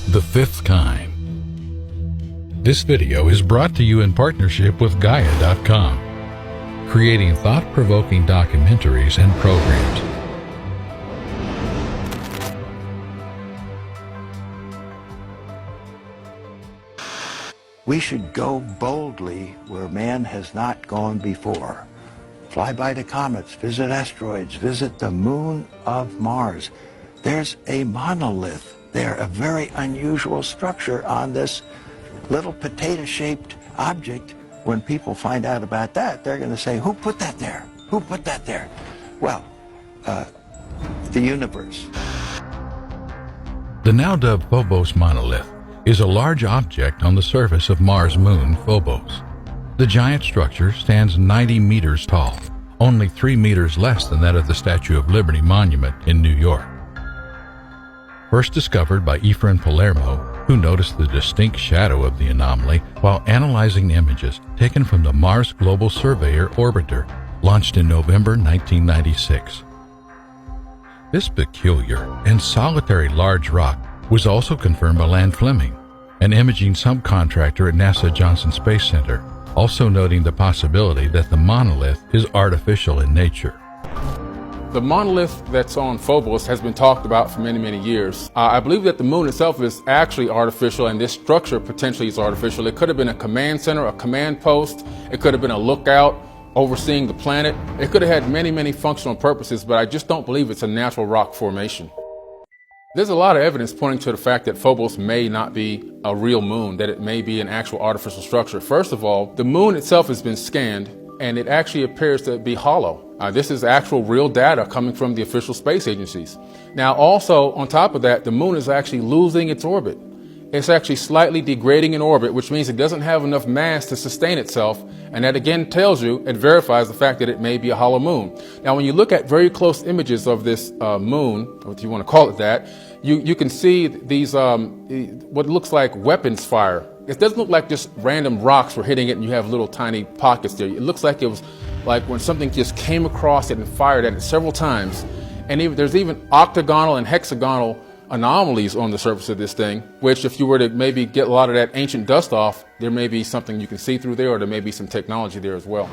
The Fifth Kind. This video is brought to you in partnership with Gaia.com, creating thought-provoking documentaries and programs. We should go boldly where man has not gone before. Fly by the comets, visit asteroids, visit the moon of Mars. There's a monolith there, a very unusual structure on this little potato-shaped object. When people find out about that, they're going to say, who put that there? Who put that there? Well, the universe. The now dubbed Phobos monolith is a large object on the surface of Mars' moon, Phobos. The giant structure stands 90 meters tall, only 3 meters less than that of the Statue of Liberty Monument in New York. First discovered by Efrain Palermo, who noticed the distinct shadow of the anomaly while analyzing images taken from the Mars Global Surveyor orbiter, launched in November 1996. This peculiar and solitary large rock was also confirmed by Lan Fleming, an imaging subcontractor at NASA Johnson Space Center, also noting the possibility that the monolith is artificial in nature. The monolith that's on Phobos has been talked about for many, many years. I believe that the moon itself is actually artificial, and this structure potentially is artificial. It could have been a command center, a command post. It could have been a lookout overseeing the planet. It could have had many, many functional purposes, but I just don't believe it's a natural rock formation. There's a lot of evidence pointing to the fact that Phobos may not be a real moon, that it may be an actual artificial structure. First of all, the moon itself has been scanned, and it actually appears to be hollow. This is actual real data coming from the official space agencies. Now, also, on top of that, the moon is actually losing its orbit. It's actually slightly degrading in orbit, which means it doesn't have enough mass to sustain itself, and that again tells you, it verifies the fact that it may be a hollow moon. Now, when you look at very close images of this moon, or if you want to call it that, you can see these, what looks like weapons fire. It doesn't look like just random rocks were hitting it and you have little tiny pockets there. It looks like it was like when something just came across it and fired at it several times. And there's even octagonal and hexagonal anomalies on the surface of this thing, which if you were to maybe get a lot of that ancient dust off, there may be something you can see through there, or there may be some technology there as well.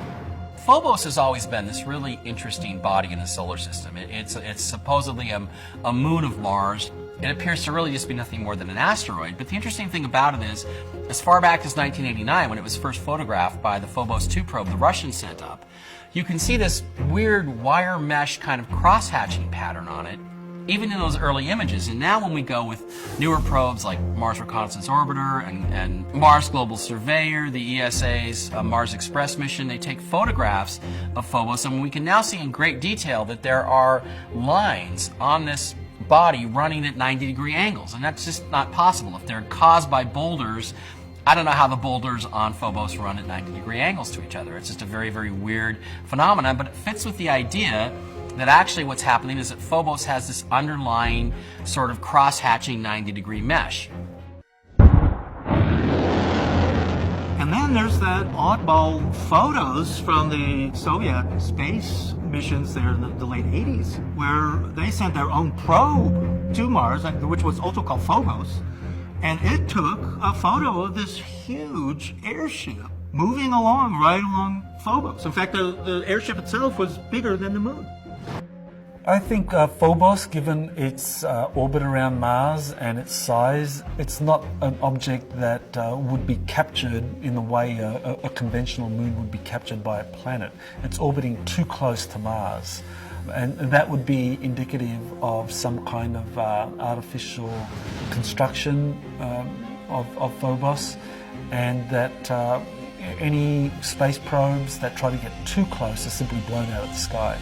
Phobos has always been this really interesting body in the solar system. It's supposedly a moon of Mars. It appears to really just be nothing more than an asteroid. But the interesting thing about it is, as far back as 1989, when it was first photographed by the Phobos 2 probe the Russians sent up, you can see this weird wire mesh kind of cross-hatching pattern on it, even in those early images. And now when we go with newer probes like Mars Reconnaissance Orbiter and Mars Global Surveyor, the ESA's Mars Express mission, they take photographs of Phobos, and we can now see in great detail that there are lines on this body running at 90-degree angles, and that's just not possible. If they're caused by boulders, I don't know how the boulders on Phobos run at 90-degree angles to each other. It's just a very, very weird phenomenon, but it fits with the idea that actually what's happening is that Phobos has this underlying sort of cross-hatching 90-degree mesh. And then there's that oddball photos from the Soviet space missions there in the late 80s, where they sent their own probe to Mars, which was also called Phobos, and it took a photo of this huge airship moving along right along Phobos. In fact, the airship itself was bigger than the moon. I think Phobos, given its orbit around Mars and its size, it's not an object that would be captured in the way a conventional moon would be captured by a planet. It's orbiting too close to Mars, and that would be indicative of some kind of artificial construction of Phobos, and that any space probes that try to get too close are simply blown out of the sky.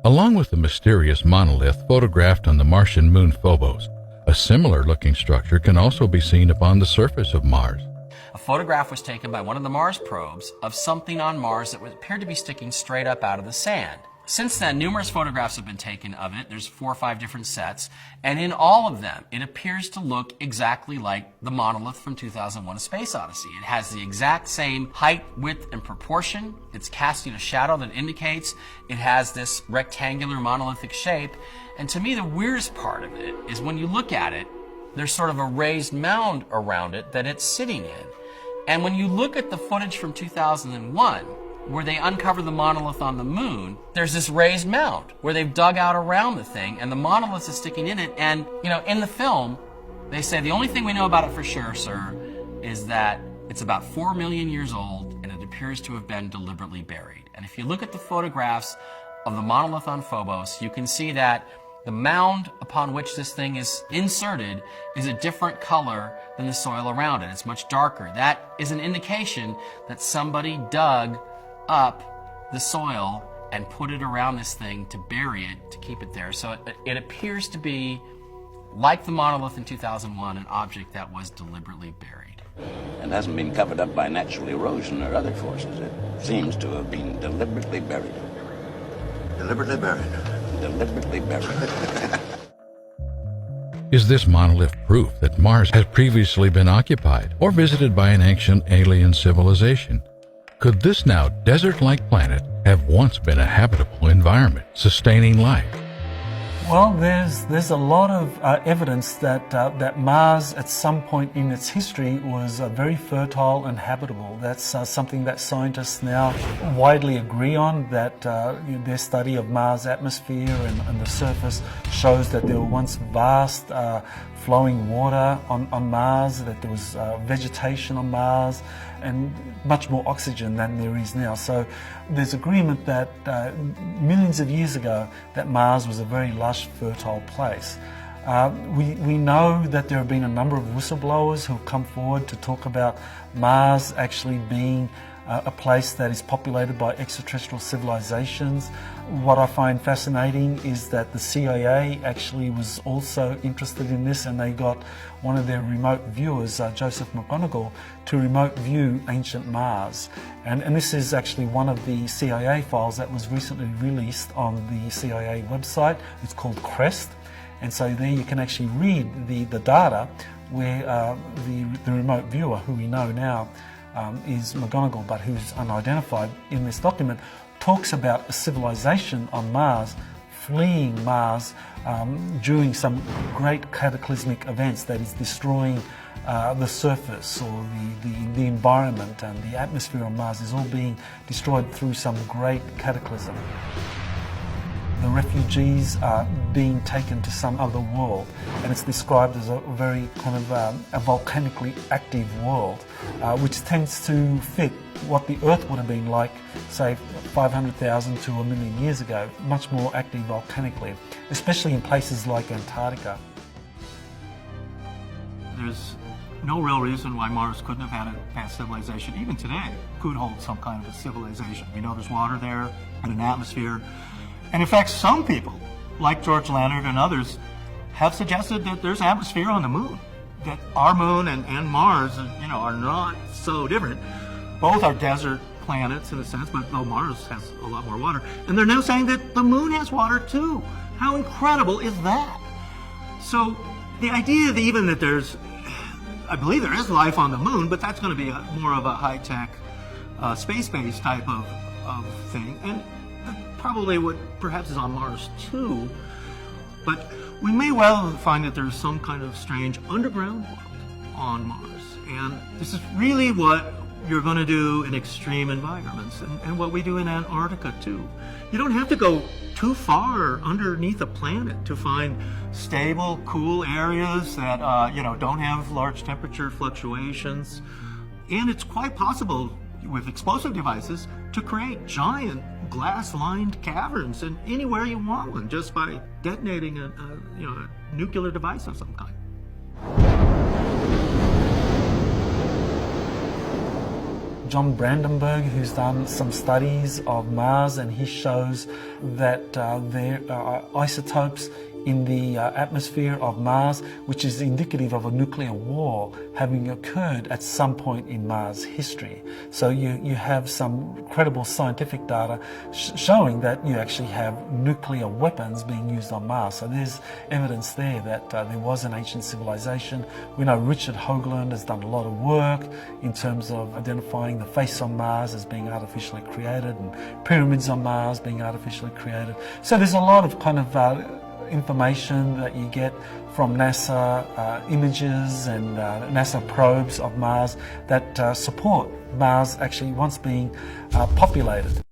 Along with the mysterious monolith photographed on the Martian moon Phobos, a similar-looking structure can also be seen upon the surface of Mars. A photograph was taken by one of the Mars probes of something on Mars that appeared to be sticking straight up out of the sand. Since then, numerous photographs have been taken of it. There's 4 or 5 different sets, and in all of them, it appears to look exactly like the monolith from 2001: A Space Odyssey. It has the exact same height, width, and proportion. It's casting a shadow that indicates it has this rectangular monolithic shape. And to me, the weirdest part of it is when you look at it, there's sort of a raised mound around it that it's sitting in. And when you look at the footage from 2001, where they uncover the monolith on the moon, there's this raised mound where they've dug out around the thing and the monolith is sticking in it. And, you know, in the film, they say the only thing we know about it for sure, sir, is that it's about 4 million years old and it appears to have been deliberately buried. And if you look at the photographs of the monolith on Phobos, you can see that the mound upon which this thing is inserted is a different color than the soil around it. It's much darker. That is an indication that somebody dug up the soil and put it around this thing to bury it, to keep it there. So it appears to be, like the monolith in 2001, an object that was deliberately buried. It hasn't been covered up by natural erosion or other forces. It seems to have been deliberately buried. Deliberately buried. Deliberately buried. Is this monolith proof that Mars has previously been occupied or visited by an ancient alien civilization? Could this now desert-like planet have once been a habitable environment, sustaining life? Well, there's a lot of evidence that that Mars at some point in its history was very fertile and habitable. That's something that scientists now widely agree on, that their study of Mars' atmosphere and the surface shows that there were once vast flowing water on Mars, that there was vegetation on Mars, and much more oxygen than there is now. So there's agreement that millions of years ago that Mars was a very lush, fertile place. We know that there have been a number of whistleblowers who have come forward to talk about Mars actually being a place that is populated by extraterrestrial civilizations. What I find fascinating is that the CIA actually was also interested in this, and they got one of their remote viewers, Joseph McGonigal, to remote view ancient Mars. And this is actually one of the CIA files that was recently released on the CIA website. It's called CREST. And so there you can actually read the data where the remote viewer, who we know now is McGonigal, but who's unidentified in this document, talks about a civilization on Mars fleeing Mars during some great cataclysmic events that is destroying the surface, or the environment, and the atmosphere on Mars is all being destroyed through some great cataclysm. The refugees are being taken to some other world, and it's described as a very kind of a volcanically active world, which tends to fit what the Earth would have been like, say, 500,000 to 1 million years ago, much more active volcanically, especially in places like Antarctica. There's no real reason why Mars couldn't have had a past civilization. Even today, could hold some kind of a civilization. We know there's water there and an atmosphere. And in fact, some people, like George Leonard and others, have suggested that there's atmosphere on the moon, that our moon and Mars, are not so different. Both are desert planets in a sense, but though Mars has a lot more water. And they're now saying that the moon has water too. How incredible is that? So the idea that even that I believe there is life on the moon, but that's going to be more of a high-tech, space-based type of thing. And probably what perhaps is on Mars too, but we may well find that there's some kind of strange underground world on Mars. And this is really what you're going to do in extreme environments, and what we do in Antarctica too. You don't have to go too far underneath a planet to find stable, cool areas that don't have large temperature fluctuations. And it's quite possible with explosive devices to create giant glass-lined caverns in anywhere you want one, just by detonating a nuclear device of some kind. John Brandenburg, who's done some studies of Mars, and he shows that there are isotopes in the atmosphere of Mars, which is indicative of a nuclear war having occurred at some point in Mars history. So you have some credible scientific data showing that you actually have nuclear weapons being used on Mars. So there's evidence there that there was an ancient civilization. We know Richard Hoagland has done a lot of work in terms of identifying the face on Mars as being artificially created, and pyramids on Mars being artificially created. So there's a lot of kind of information that you get from NASA images and NASA probes of Mars that support Mars actually once being populated.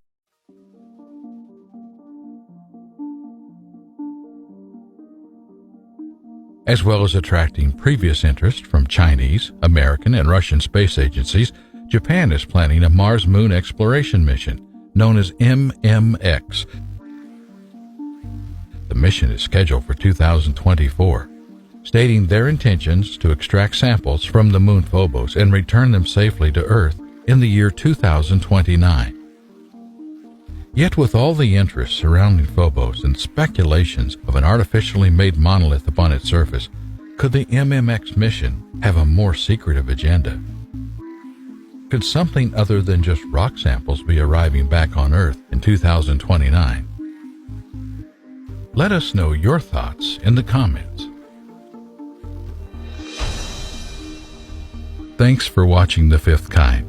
As well as attracting previous interest from Chinese, American, and Russian space agencies, Japan is planning a Mars Moon exploration mission known as MMX. The mission is scheduled for 2024, stating their intentions to extract samples from the moon Phobos and return them safely to Earth in the year 2029. Yet with all the interest surrounding Phobos and speculations of an artificially made monolith upon its surface, could the MMX mission have a more secretive agenda? Could something other than just rock samples be arriving back on Earth in 2029? Let us know your thoughts in the comments. Thanks for watching The Fifth Kind.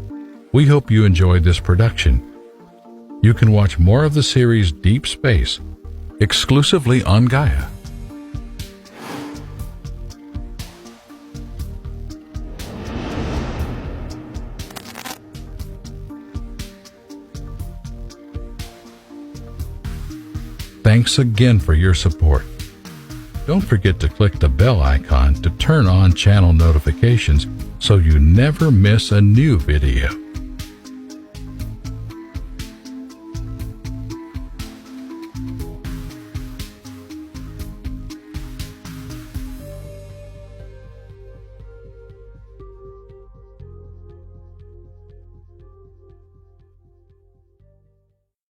We hope you enjoyed this production. You can watch more of the series Deep Space exclusively on Gaia. Thanks again for your support. Don't forget to click the bell icon to turn on channel notifications so you never miss a new video.